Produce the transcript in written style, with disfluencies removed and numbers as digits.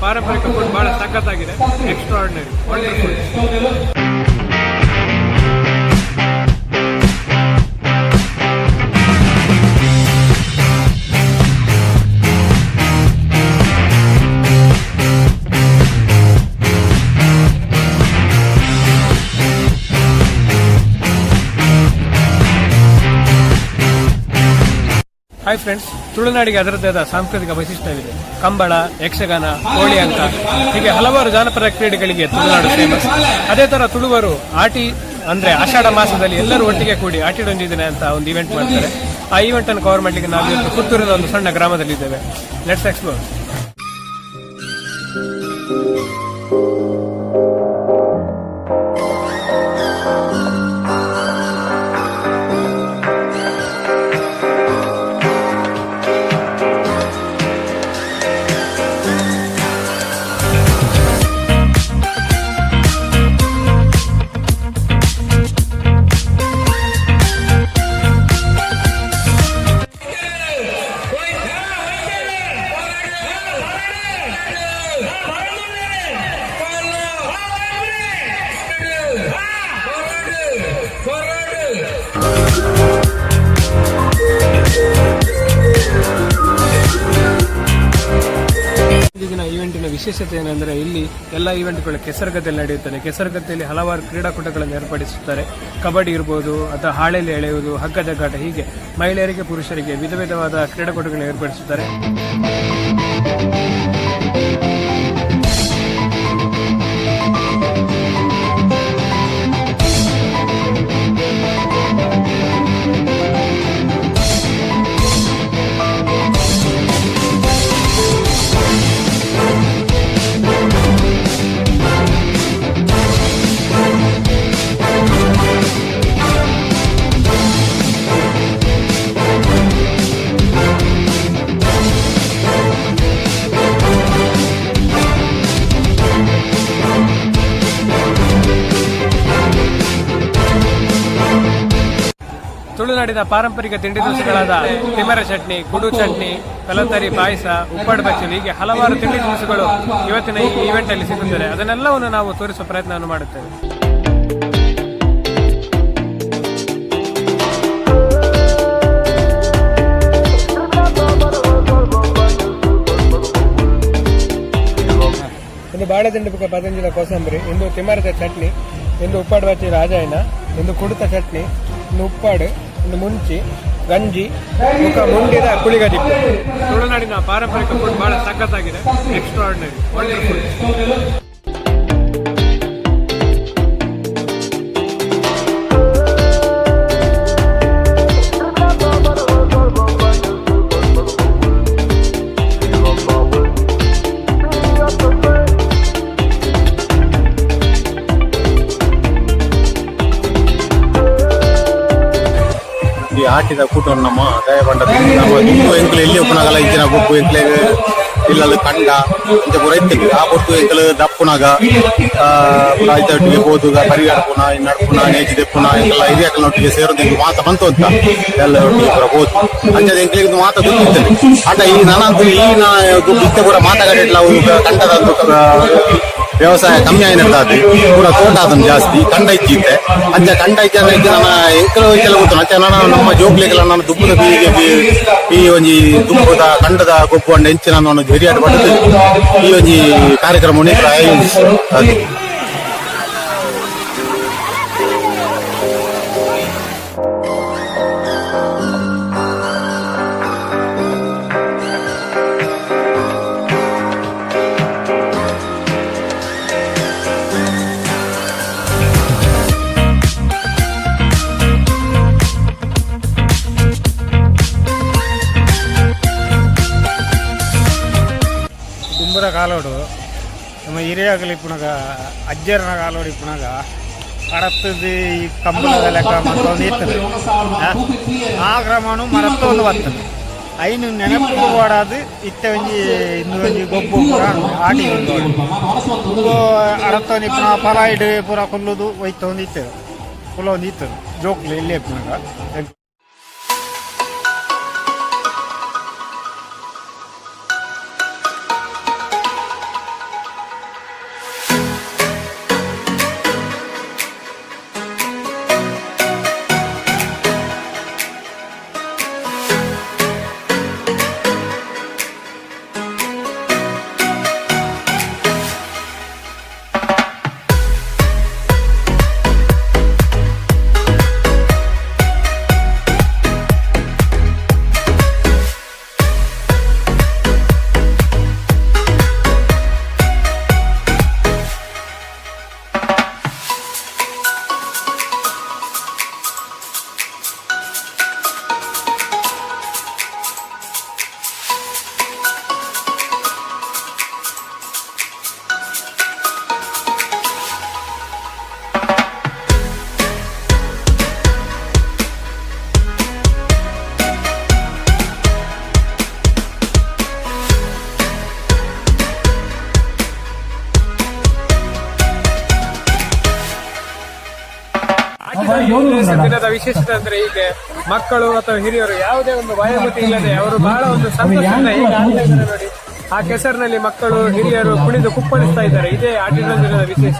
ಪಾರಂಪರಿಕ ಫುಡ್ ಬಹಳ ಸಖತ್ತಾಗಿದೆ, ಎಕ್ಸ್ಟ್ರಾರ್ಡಿನರಿ, ವಂಡರ್ಫುಲ್. ಹಾಯ್ ಫ್ರೆಂಡ್ಸ್, ತುಳುನಾಡಿಗೆ ಅದರದ್ದೇ ಆದ ಸಾಂಸ್ಕೃತಿಕ ವೈಶಿಷ್ಟ್ಯವಿದೆ. ಕಂಬಳ, ಯಕ್ಷಗಾನ, ಕೋಳಿ ಅಂಕ ಹೀಗೆ ಹಲವಾರು ಜಾನಪದ ಕ್ರೀಡೆಗಳಿಗೆ ತುಳುನಾಡು ಫೇಮಸ್. ಅದೇ ತರ ತುಳುವರು ಆಟಿ ಅಂದ್ರೆ ಆಷಾಢ ಮಾಸದಲ್ಲಿ ಎಲ್ಲರೂ ಒಟ್ಟಿಗೆ ಕೂಡಿ ಆಟಿ ಒಂಜಿ ದಿನ ಅಂತ ಒಂದು ಇವೆಂಟ್ ಮಾಡ್ತಾರೆ. ಆ ಇವೆಂಟ್ ಅನ್ನು ಕವರ್ ಮಾಡಲಿಕ್ಕೆ ನಾವು ಇವತ್ತು ಪುತ್ತೂರಿನ ಒಂದು ಸಣ್ಣ ಗ್ರಾಮದಲ್ಲಿದ್ದೇವೆ. Let's explore. ಈವೆಂಟಿನ ವಿಶೇಷತೆ ಏನಂದ್ರೆ ಇಲ್ಲಿ ಎಲ್ಲ ಈವೆಂಟ್ಗಳು ಕೆಸರುಗದ್ದೆಯಲ್ಲಿ ನಡೆಯುತ್ತದೆ. ಕೆಸರುಗದ್ದೆಯಲ್ಲಿ ಹಲವಾರು ಕ್ರೀಡಾಕೂಟಗಳನ್ನು ಏರ್ಪಡಿಸುತ್ತಾರೆ. ಕಬಡ್ಡಿ ಇರಬಹುದು ಅಥವಾ ಹಾಳೆಯಲ್ಲಿ ಎಳೆಯುವುದು, ಹಗ್ಗ ಜಗ್ಗಾಟ, ಹೀಗೆ ಮಹಿಳೆಯರಿಗೆ ಪುರುಷರಿಗೆ ವಿಧ ವಿಧವಾದ ಕ್ರೀಡಾಕೂಟಗಳನ್ನು ಏರ್ಪಡಿಸುತ್ತಾರೆ. ತುಳುನಾಡಿನ ಪಾರಂಪರಿಕ ತಿಂಡಿ ತಿನಿಸುಗಳಾದ ತಿಮರ ಚಟ್ನಿ, ಕುಡು ಚಟ್ನಿ, ಕಲತರಿ ಪಾಯಸ, ಉಪ್ಪಾಡು ಬಚ್ಚಲು ಹೀಗೆ ಹಲವಾರು ತಿಂಡಿ ತಿನಿಸುಗಳು ಇವತ್ತಿನ ಈ ಇವೆಂಟ್ ಅಲ್ಲಿ ಸಿಗುತ್ತದೆ. ಅದನ್ನೆಲ್ಲವನ್ನು ನಾವು ತೋರಿಸುವ ಪ್ರಯತ್ನವನ್ನು ಮಾಡುತ್ತೇವೆ. ಇಂದು ಬಾಳೆದಿಂಡು ಪುಕ್ಕ ಪದಂಜಿನ ಕೋಸಂಬರಿ, ಇಂದು ತಿಮರದ ಚಟ್ನಿ, ಇಂದು ಉಪ್ಪಾಡು ಬಚ್ಚಿ ರಾಜಾಯನ, ಇಂದು ಕುಡುತ ಚಟ್ನಿ, ಇನ್ನು ಉಪ್ಪಾಡು, ಇನ್ನು ಮುಂಚಿ, ಗಂಜಿ, ಮುಖ ಮುಂಡಿದ ಕುಳಿಗದಿಪ್ಪು. ತುಳುನಾಡಿನ ಪಾರಂಪರಿಕ ಫುಡ್ ಬಹಳ ಸಖತ್ತಾಗಿದೆ, ಎಕ್ಸ್ಟ್ರಾರ್ಡಿನರಿ, ವಂಡರ್ಫುಲ್. ಆಟಿದ ಕೂಟವನ್ನು ನಮ್ಮ ದಯಬಂಡದ ನಮ್ಮ ದುಂಬು ಎಂಕಲು ಎಲ್ಲಿ ಒಪ್ಪನಾಗಲ್ಲ ಇಚ್ಚಿನ ಗುಪ್ಪು ಎಂಕ್ಲೆಗ್ ಇಲ್ಲಲ್ಲಿ ಕಂಡ ಅಂತ ಪೂರ ಇತ್ತು. ಆ ಪೊಟ್ಟು ಎಂಕಲು ದಪ್ಪುನಾಗ ಒಟ್ಟಿಗೆ ಹೋದುಗ ಪರಿಗಾಡ್ಪುನ ನಡ್ಪುನ ನೇಜಿದೆಪ್ಪುನ ಎಲ್ಲ ಹಿರಿಯಕಲೊಟ್ಟಿಗೆ ಸೇರೋದು ಮಾತ ಬಂತು ಅಂತ ಎಲ್ಲ ಒಟ್ಟಿಗೆ ಪೂರ ಹೋದು ಅಂಚದ ಎಂಕ್ಲೆಗ್ ಮಾತ ಗೊತ್ತಿರ್ತದೆ. ಆಟ ಈ ನಾನಂತೂ ಈ ಇತ್ತ ಕೂಡ ಮಾತಾಡಿಲ್ಲ ಕಂಡದ ವ್ಯವಸಾಯ ಕಮ್ಮಿ ಆಗಿನದ್ದು ಪೂರ ತೋಟ ಅದನ್ನು ಜಾಸ್ತಿ ಕಂಡ ಇಚ್ಚಿತ್ತೆ. ಅಂಚ ಕಂಡ ಇಚ್ಚ ನನ್ನ ಎಂಕಲು ಇಚ್ಚೆಲ್ಲ ಗೊತ್ತು. ಅಂಚ ನಾನು ನಮ್ಮ ಜೋಗ್ಲಿಗೆಲ್ಲ ನಾನು ದುಬ್ಬದ ಬೀಗೆ ಈ ಒಂಜಿ ದುಬ್ಬದ ಕಂಡದ ಗೊಬ್ಬು ಅಂಡ ಹೆಂಚಿ ನಾನು ಒಂದು ಹಿರಿಯಾಟ ಪಡೆದು ಈ ಒಂಜಿ ಕಾರ್ಯಕ್ರಮ ಆಯೋಜಿಸಿ ಕಾಲೋಡು ನಮ್ಮ ಹಿರಿಯಾಗಲಿ ಇಪ್ಪುನಾಗ ಅಜ್ಜರನ ಕಾಲೋಡು ಇಪ್ಪುನಾಗ ಅರತ್ತದು ಈ ಕಂಬಳದ ಲೆಕ್ಕ ಮತ್ತೊಂದು ಇರ್ತದೆ. ಆ ಕ್ರಮನು ಮರತ್ತೊಂದು ಬರ್ತದೆ. ಐನು ನೆನಪು ಓಡಾದು ಇತ್ತ ಒಂಜಿ ಇಂದು ಒಂಜಿ ಗೊಬ್ಬು ಪೂರ ಆಟಿ ಅರತ್ತೊಂದು ಇಪ್ಪುನ ಫಲ ಇಡು ಪೂರ ಕೊಲ್ಲುದು ಒಯ್ತೊಂದು ಇರ್ತದೆ. ಕುಲ ಒಂದು ಇರ್ತದೆ ಜೋಕ್ಲಿ ಎಲ್ಲಿ ಇಪ್ಪುನಾಗ ದಿನದ ವಿಶೇಷತೆ ಅಂದ್ರೆ ಹೀಗೆ ಮಕ್ಕಳು ಅಥವಾ ಹಿರಿಯರು ಯಾವುದೇ ಒಂದು ವಯೋಮಿತಿ ಇಲ್ಲದೆ ಅವರು ಬಹಳ ಒಂದು ಸಂತೋಷದಿಂದ ಹೇಗೆ ಆಡ್ತಾ ಇದ್ದಾರೆ ನೋಡಿ. ಆ ಕೆಸರಿನಲ್ಲಿ ಮಕ್ಕಳು ಹಿರಿಯರು ಕುಣಿದು ಕುಪ್ಪಳಿಸ್ತಾ ಇದ್ದಾರೆ. ಇದೇ ಆಟಿನ ದಿನದ ವಿಶೇಷ.